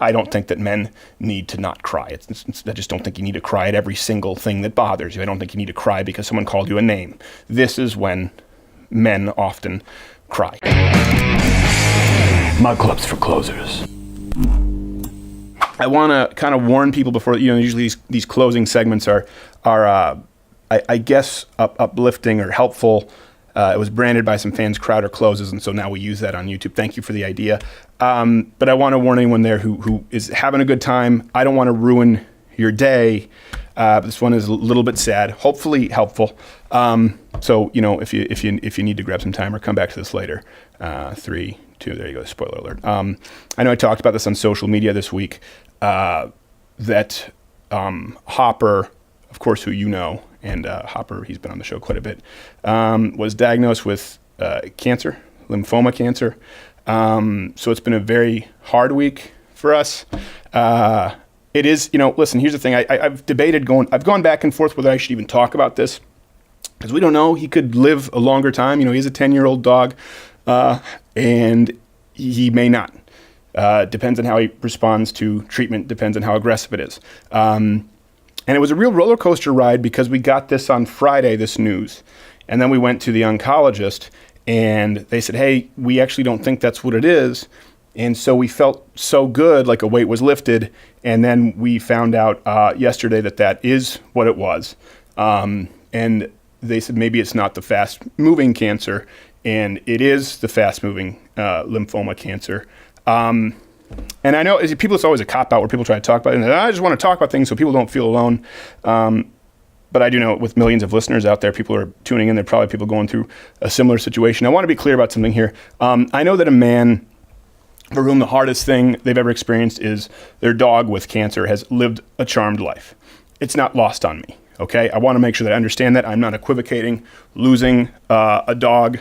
I don't think that men need to not cry. I just don't think you need to cry at every single thing that bothers you. I don't think you need to cry because someone called you a name. This is when men often cry. Mug clubs for closers. I want to kind of warn people before, usually these closing segments are I guess, uplifting or helpful. It was branded by some fans, Crowder Closes, and so now we use that on YouTube. Thank you for the idea. But I want to warn anyone there who is having a good time. I don't want to ruin your day. This one is a little bit sad, hopefully helpful. So, if you need to grab some time or come back to this later, 3, 2, there you go, spoiler alert. I know I talked about this on social media this week, that Hopper, of course, who you know, and Hopper, he's been on the show quite a bit, was diagnosed with cancer, lymphoma cancer. So it's been a very hard week for us. It is, listen, here's the thing. I've debated I've gone back and forth whether I should even talk about this, because we don't know. He could live a longer time. He's a 10-year-old dog, and he may not. Depends on how he responds to treatment, depends on how aggressive it is. And it was a real roller coaster ride because we got this on Friday, this news. And then we went to the oncologist and they said, hey, we actually don't think that's what it is. And so we felt so good, like a weight was lifted. And then we found out yesterday that is what it was. And they said maybe it's not the fast moving cancer, and it is the fast moving lymphoma cancer. And I know it's always a cop-out where people try to talk about it, and I just want to talk about things so people don't feel alone. But I do know with millions of listeners out there, people are tuning in. There are probably people going through a similar situation. I want to be clear about something here. I know that a man for whom the hardest thing they've ever experienced is their dog with cancer has lived a charmed life. It's not lost on me, okay? I want to make sure that I understand that. I'm not equivocating losing a dog.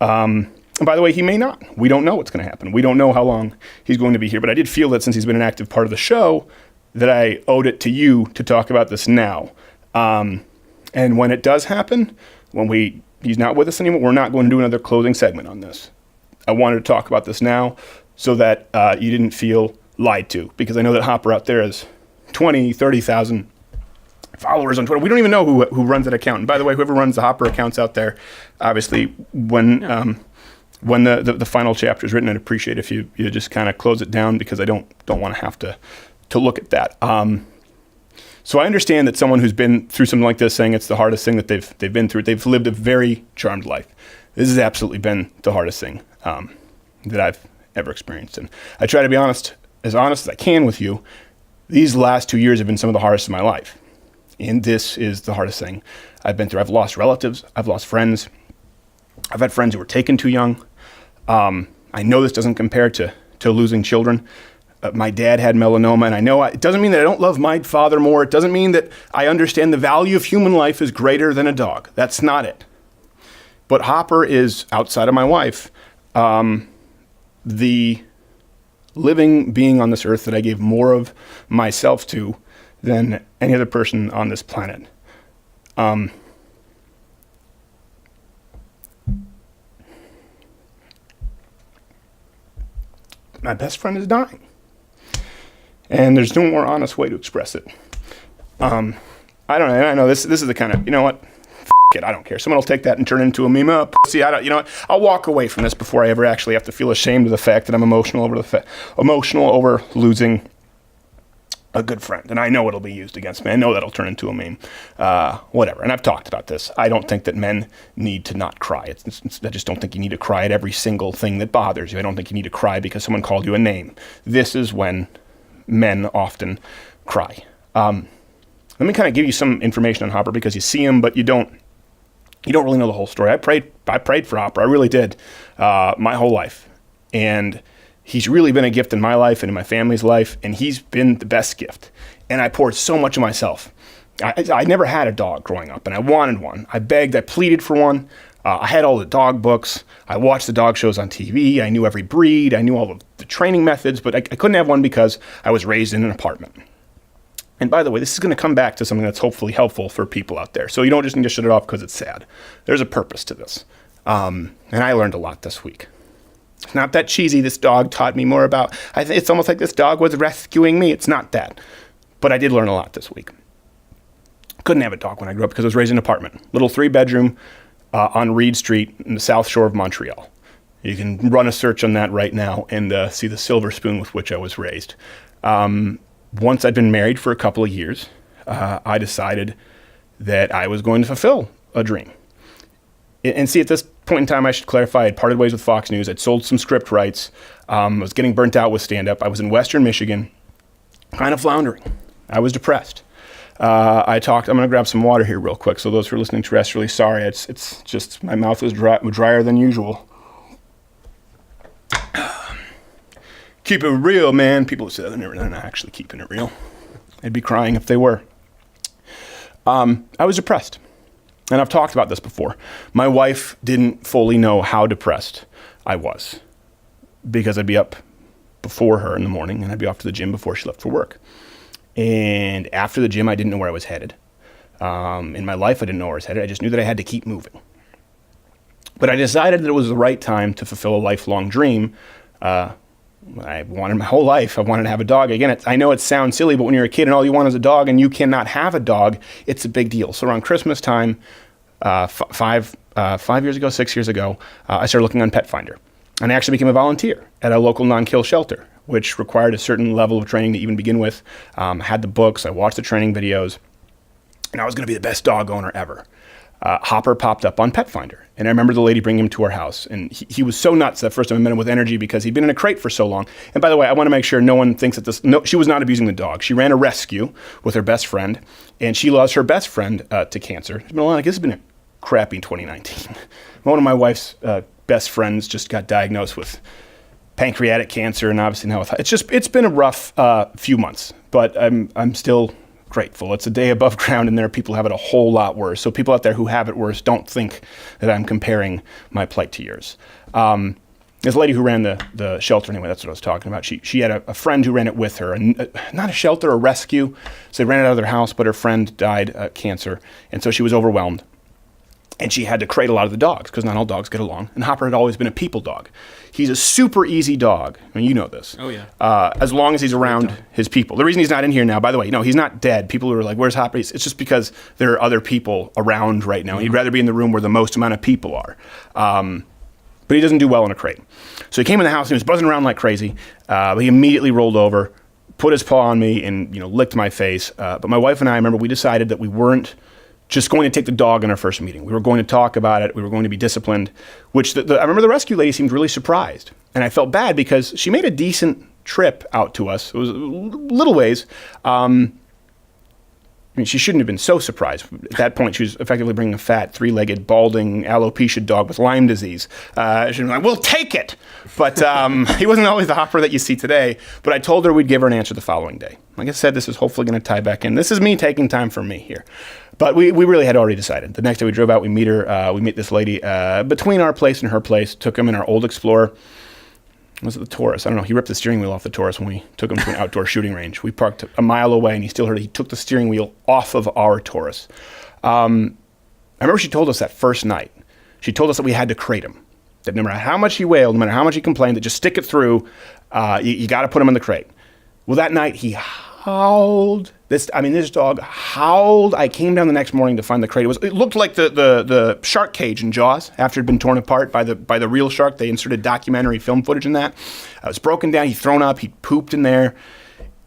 And by the way, he may not. We don't know what's going to happen. We don't know how long he's going to be here. But I did feel that since he's been an active part of the show, that I owed it to you to talk about this now. And when it does happen, when he's not with us anymore, we're not going to do another closing segment on this. I wanted to talk about this now so that you didn't feel lied to. Because I know that Hopper out there has 20, 30,000 followers on Twitter. We don't even know who runs that account. And by the way, whoever runs the Hopper accounts out there, obviously, when the final chapter is written, I'd appreciate if you just kind of close it down, because I don't want to have to look at that. So I understand that someone who's been through something like this, saying it's the hardest thing that they've been through, they've lived a very charmed life. This has absolutely been the hardest thing that I've ever experienced. And I try to be honest as I can with you. These last 2 years have been some of the hardest of my life. And this is the hardest thing I've been through. I've lost relatives. I've lost friends. I've had friends who were taken too young. I know this doesn't compare to losing children. My dad had melanoma, and I know it doesn't mean that I don't love my father more. It doesn't mean that I understand the value of human life is greater than a dog. That's not it. But Hopper is, outside of my wife, the living being on this earth that I gave more of myself to than any other person on this planet. My best friend is dying. And there's no more honest way to express it. I don't know. I know this is the kind of, you know what? It, I don't care. Someone will take that and turn it into a meme. Pussy. You know what? I'll walk away from this before I ever actually have to feel ashamed of the fact that I'm emotional over losing a good friend. And I know it'll be used against me. I know that'll turn into a meme. Whatever. And I've talked about this. I don't think that men need to not cry. I just don't think you need to cry at every single thing that bothers you. I don't think you need to cry because someone called you a name. This is when men often cry. Let me kind of give you some information on Hopper, because you see him, but you don't really know the whole story. I prayed for Hopper. I really did, my whole life. And he's really been a gift in my life and in my family's life, and he's been the best gift. And I poured so much of myself. I never had a dog growing up, and I wanted one. I begged, I pleaded for one. I had all the dog books. I watched the dog shows on TV. I knew every breed. I knew all of the training methods, but I couldn't have one because I was raised in an apartment. And by the way, this is going to come back to something that's hopefully helpful for people out there. So you don't just need to shut it off because it's sad. There's a purpose to this. And I learned a lot this week. It's not that cheesy. This dog taught me more about, it's almost like this dog was rescuing me. It's not that. But I did learn a lot this week. Couldn't have a dog when I grew up because I was raised in an apartment. Little 3-bedroom on Reed Street in the South Shore of Montreal. You can run a search on that right now and see the silver spoon with which I was raised. Once I'd been married for a couple of years, I decided that I was going to fulfill a dream. And see, at this point in time, I should clarify, I had parted ways with Fox News. I'd sold some script rights. I was getting burnt out with stand-up. I was in Western Michigan, kind of floundering. I was depressed. I'm going to grab some water here real quick. So those who are listening terrestrially, sorry. It's just, my mouth was drier than usual. Keep it real, man. People say they're not actually keeping it real. I'd be crying if they were. I was depressed. And I've talked about this before. My wife didn't fully know how depressed I was because I'd be up before her in the morning and I'd be off to the gym before she left for work. And after the gym, I didn't know where I was headed. In my life, I didn't know where I was headed. I just knew that I had to keep moving. But I decided that it was the right time to fulfill a lifelong dream. I wanted my whole life. I wanted to have a dog. Again, I know it sounds silly, but when you're a kid and all you want is a dog and you cannot have a dog, it's a big deal. So around Christmas time, 5 years ago, 6 years ago, I started looking on Pet Finder. And I actually became a volunteer at a local non-kill shelter, which required a certain level of training to even begin with. I had the books, I watched the training videos, and I was going to be the best dog owner ever. Hopper popped up on Pet Finder. And I remember the lady bringing him to our house. And he was so nuts that first time I met him with energy because he'd been in a crate for so long. And by the way, I want to make sure no one thinks that she was not abusing the dog. She ran a rescue with her best friend. And she lost her best friend to cancer. It's been this has been a crappy 2019. One of my wife's best friends just got diagnosed with pancreatic cancer. And obviously now it's been a rough few months. But I'm still grateful. It's a day above ground, and there are people who have it a whole lot worse. So people out there who have it worse, don't think that I'm comparing my plight to yours. This lady who ran the shelter, anyway, that's what I was talking about. She had a friend who ran it with her, and not a shelter, a rescue. So they ran it out of their house, but her friend died of cancer, and so she was overwhelmed. And she had to crate a lot of the dogs because not all dogs get along. And Hopper had always been a people dog. He's a super easy dog. I mean, you know this. Oh, yeah. As long as he's around his people. The reason he's not in here now, by the way, no, he's not dead. People who are like, where's Hopper? It's just because there are other people around right now. Mm-hmm. He'd rather be in the room where the most amount of people are. But he doesn't do well in a crate. So he came in the house and he was buzzing around like crazy. But he immediately rolled over, put his paw on me, and licked my face. But my wife and I remember we decided that we weren't just going to take the dog in our first meeting. We were going to talk about it. We were going to be disciplined, which I remember the rescue lady seemed really surprised. And I felt bad because she made a decent trip out to us. It was a little ways. She shouldn't have been so surprised. At that point, she was effectively bringing a fat, 3-legged, balding, alopecia dog with Lyme disease. She was like, we'll take it. But he wasn't always the Hopper that you see today. But I told her we'd give her an answer the following day. Like I said, this is hopefully going to tie back in. This is me taking time for me here. But we really had already decided. The next day we drove out, we meet this lady between our place and her place, took him in our old Explorer. Was it the Taurus? I don't know. He ripped the steering wheel off the Taurus when we took him to an outdoor shooting range. We parked a mile away, and he still heard it. He took the steering wheel off of our Taurus. I remember she told us that first night. She told us that we had to crate him. That no matter how much he wailed, no matter how much he complained, that just stick it through. You got to put him in the crate. Well, that night he howled. This dog howled. I came down the next morning to find the crate. It looked like the shark cage in Jaws after it had been torn apart by the real shark. They inserted documentary film footage in that. It was broken down. He'd thrown up. He'd pooped in there.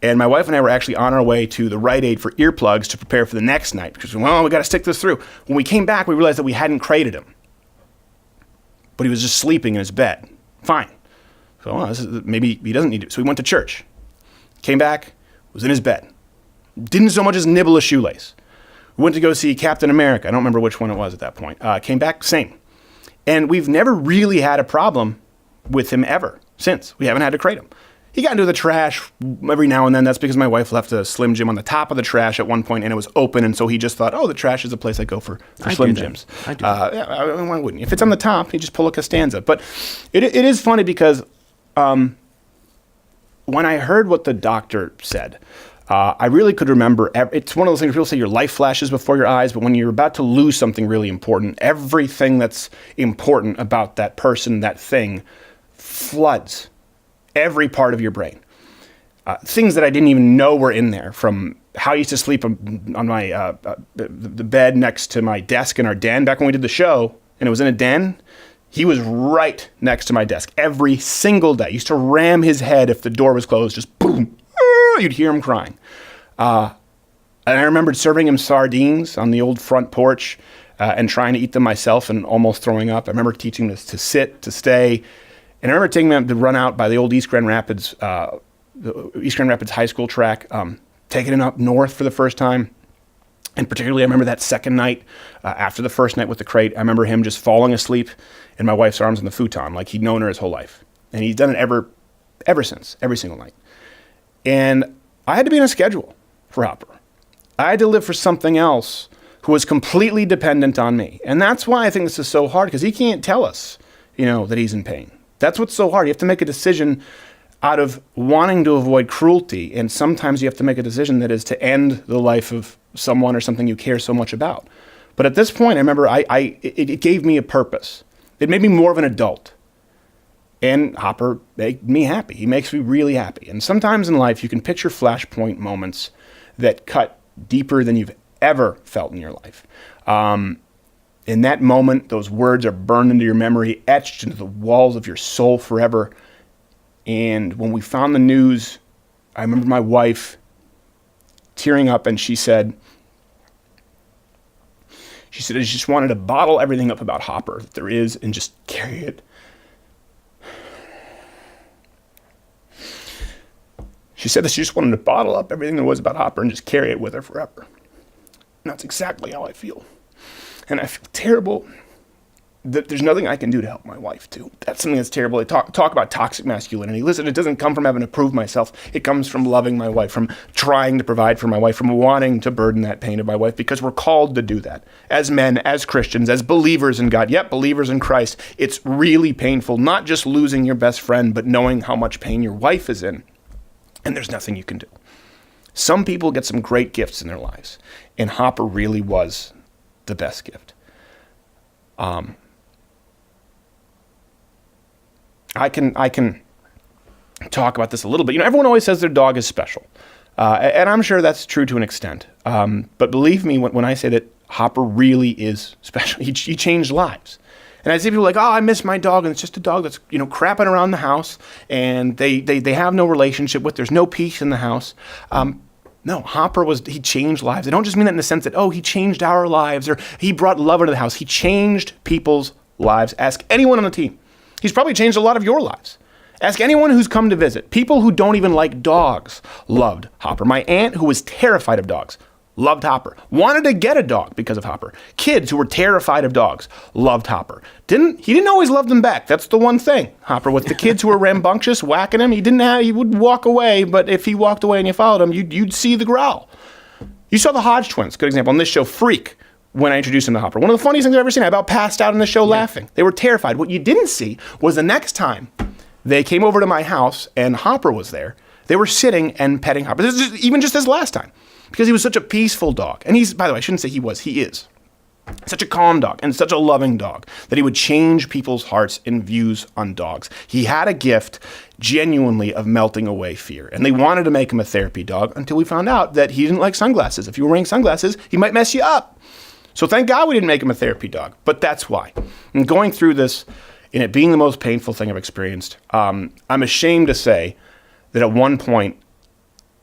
And my wife and I were actually on our way to the Rite Aid for earplugs to prepare for the next night because, we got to stick this through. When we came back, we realized that we hadn't crated him. But he was just sleeping in his bed. Fine. So maybe he doesn't need it. So we went to church. Came back, was in his bed. Didn't so much as nibble a shoelace. We went to go see Captain America. I don't remember which one it was at that point. Came back, same. And we've never really had a problem with him ever since. We haven't had to crate him. He got into the trash every now and then. That's because my wife left a Slim Jim on the top of the trash at one point, and it was open, and so he just thought, the trash is a place I go for Slim Jims. I do. Why wouldn't you? If it's on the top, you just pull a Costanza. But it is funny because when I heard what the doctor said, I really could remember. It's one of those things people say your life flashes before your eyes, but when you're about to lose something really important, everything that's important about that person, that thing, floods every part of your brain. Things that I didn't even know were in there, from how I used to sleep on my the bed next to my desk in our den back when we did the show, and it was in a den. He was right next to my desk every single day. He used to ram his head if the door was closed, just boom. You'd hear him crying. And I remembered serving him sardines on the old front porch and trying to eat them myself and almost throwing up. I remember teaching this to sit, to stay. And I remember taking them to run out by the old East Grand Rapids High School track, taking him up north for the first time. And particularly, I remember that second night, after the first night with the crate, I remember him just falling asleep in my wife's arms on the futon, like he'd known her his whole life. And he's done it ever since, every single night. And I had to be on a schedule for Hopper. I had to live for something else who was completely dependent on me. And that's why I think this is so hard, because he can't tell us, that he's in pain. That's what's so hard. You have to make a decision out of wanting to avoid cruelty. And sometimes you have to make a decision that is to end the life of someone or something you care so much about. But at this point, I remember it gave me a purpose. It made me more of an adult. And Hopper made me happy. He makes me really happy. And sometimes in life, you can picture flashpoint moments that cut deeper than you've ever felt in your life. In that moment, those words are burned into your memory, etched into the walls of your soul forever. And when we found the news, I remember my wife tearing up, and she said, I just wanted to bottle everything up about Hopper that there is and just carry it. She said that she just wanted to bottle up everything there was about Hopper and just carry it with her forever. And that's exactly how I feel. And I feel terrible that there's nothing I can do to help my wife, too. That's something that's terrible. They talk about toxic masculinity. Listen, it doesn't come from having to prove myself. It comes from loving my wife, from trying to provide for my wife, from wanting to burden that pain of my wife, because we're called to do that. As men, as Christians, as believers in God, believers in Christ, it's really painful, not just losing your best friend, but knowing how much pain your wife is in. And there's nothing you can do. Some people get some great gifts in their lives, and Hopper really was the best gift. I can talk about this a little bit. Everyone always says their dog is special, and I'm sure that's true to an extent. But believe me when I say that Hopper really is special. He changed lives. And I see people like, oh, I miss my dog, and it's just a dog that's, crapping around the house, and they have no relationship with, there's no peace in the house. No, Hopper he changed lives. I don't just mean that in the sense that, he changed our lives, or he brought love into the house. He changed people's lives. Ask anyone on the team. He's probably changed a lot of your lives. Ask anyone who's come to visit. People who don't even like dogs loved Hopper. My aunt, who was terrified of dogs, loved Hopper. Wanted to get a dog because of Hopper. Kids who were terrified of dogs loved Hopper. He didn't always love them back. That's the one thing. Hopper, with the kids who were rambunctious, whacking him, he would walk away, but if he walked away and you followed him, you'd see the growl. You saw the Hodge twins, good example, on this show, Freak, when I introduced him to Hopper. One of the funniest things I've ever seen. I about passed out in the show laughing. They were terrified. What you didn't see was the next time they came over to my house and Hopper was there, they were sitting and petting Hopper. This is even just this last time, because he was such a peaceful dog. And by the way, I shouldn't say he is. Such a calm dog and such a loving dog that he would change people's hearts and views on dogs. He had a gift, genuinely, of melting away fear. And they wanted to make him a therapy dog until we found out that he didn't like sunglasses. If you were wearing sunglasses, he might mess you up. So thank God we didn't make him a therapy dog. But that's why. And going through this, and it being the most painful thing I've experienced, I'm ashamed to say that at one point,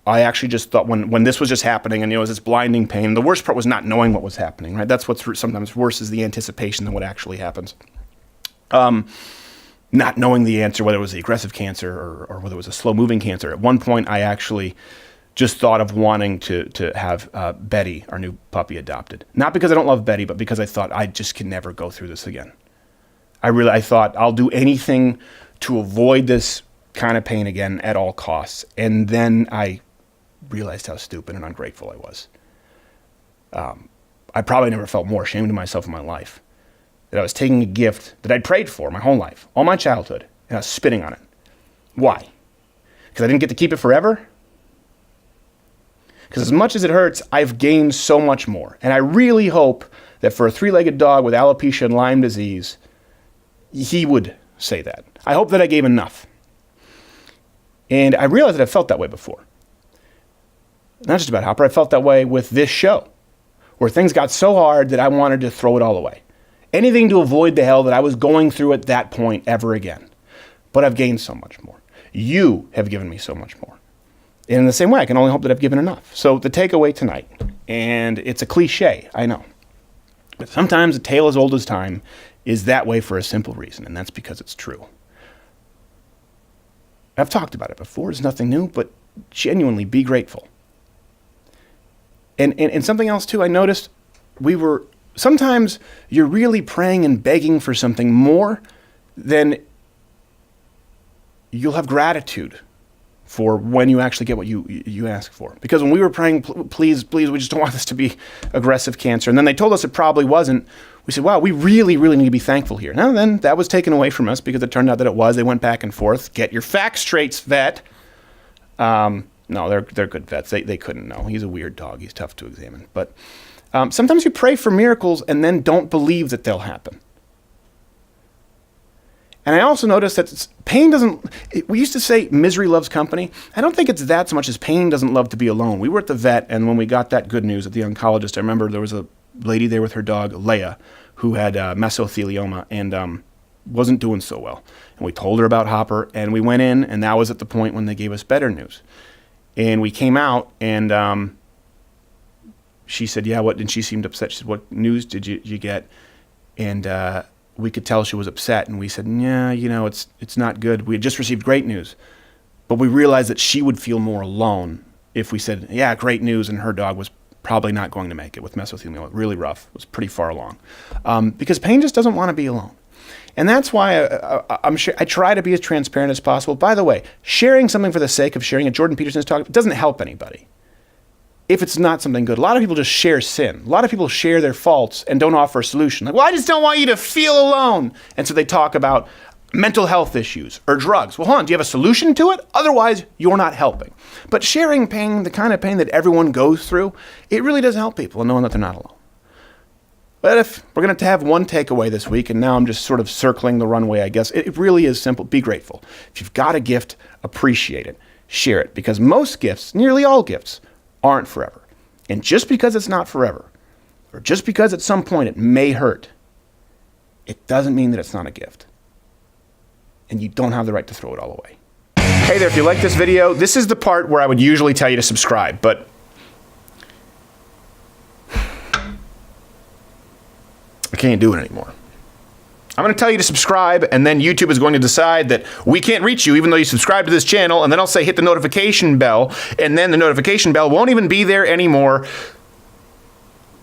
I actually just thought when this was just happening and it was this blinding pain, the worst part was not knowing what was happening, right? That's what's sometimes worse, is the anticipation than what actually happens. Not knowing the answer, whether it was the aggressive cancer or whether it was a slow-moving cancer. At one point, I actually just thought of wanting to have Betty, our new puppy, adopted. Not because I don't love Betty, but because I thought I just can never go through this again. I thought I'll do anything to avoid this kind of pain again at all costs. And then I realized how stupid and ungrateful I was. I probably never felt more ashamed of myself in my life. That I was taking a gift that I'd prayed for my whole life, all my childhood, and I was spitting on it. Why? Because I didn't get to keep it forever? Because as much as it hurts, I've gained so much more. And I really hope that for a 3-legged dog with alopecia and Lyme disease, he would say that. I hope that I gave enough. And I realized that I felt that way before. Not just about Hopper, I felt that way with this show, where things got so hard that I wanted to throw it all away. Anything to avoid the hell that I was going through at that point ever again. But I've gained so much more. You have given me so much more. And in the same way, I can only hope that I've given enough. So the takeaway tonight, and it's a cliche, I know, but sometimes a tale as old as time is that way for a simple reason, and that's because it's true. I've talked about it before. It's nothing new, but genuinely be grateful. And something else, too, I noticed sometimes you're really praying and begging for something more than you'll have gratitude for when you actually get what you ask for. Because when we were praying, please, we just don't want this to be aggressive cancer. And then they told us it probably wasn't. We said, wow, we really, really need to be thankful here. Now then, that was taken away from us because it turned out that it was. They went back and forth. Get your facts straight, vet. No, they're good vets. They couldn't know. He's a weird dog. He's tough to examine. But sometimes you pray for miracles and then don't believe that they'll happen. And I also noticed that pain we used to say misery loves company. I don't think it's that so much as pain doesn't love to be alone. We were at the vet, and when we got that good news at the oncologist, I remember there was a lady there with her dog, Leia, who had mesothelioma and wasn't doing so well. And we told her about Hopper, and we went in, and that was at the point when they gave us better news. And we came out, and she said, yeah, what? And she seemed upset. She said, what news did you get? And we could tell she was upset, and we said, yeah, it's not good. We had just received great news. But we realized that she would feel more alone if we said, yeah, great news, and her dog was probably not going to make it with mesothelioma. Really rough. It was pretty far along. Because pain just doesn't want to be alone. And that's why I try to be as transparent as possible. By the way, sharing something for the sake of sharing it, Jordan Peterson's talk, it doesn't help anybody if it's not something good. A lot of people just share sin. A lot of people share their faults and don't offer a solution. Like, well, I just don't want you to feel alone. And so they talk about mental health issues or drugs. Well, hold on, do you have a solution to it? Otherwise, you're not helping. But sharing pain, the kind of pain that everyone goes through, it really does help people and knowing that they're not alone. But if we're going to have one takeaway this week, and now I'm just sort of circling the runway, I guess, it really is simple. Be grateful. If you've got a gift, appreciate it. Share it. Because most gifts, nearly all gifts, aren't forever. And just because it's not forever, or just because at some point it may hurt, it doesn't mean that it's not a gift. And you don't have the right to throw it all away. Hey there, if you like this video, this is the part where I would usually tell you to subscribe, but I can't do it anymore. I'm going to tell you to subscribe, and then YouTube is going to decide that we can't reach you even though you subscribe to this channel, and then I'll say hit the notification bell, and then the notification bell won't even be there anymore.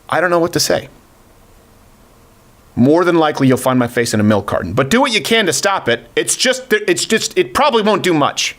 I don't know what to say. More than likely you'll find my face in a milk carton, but do what you can to stop it. It probably won't do much.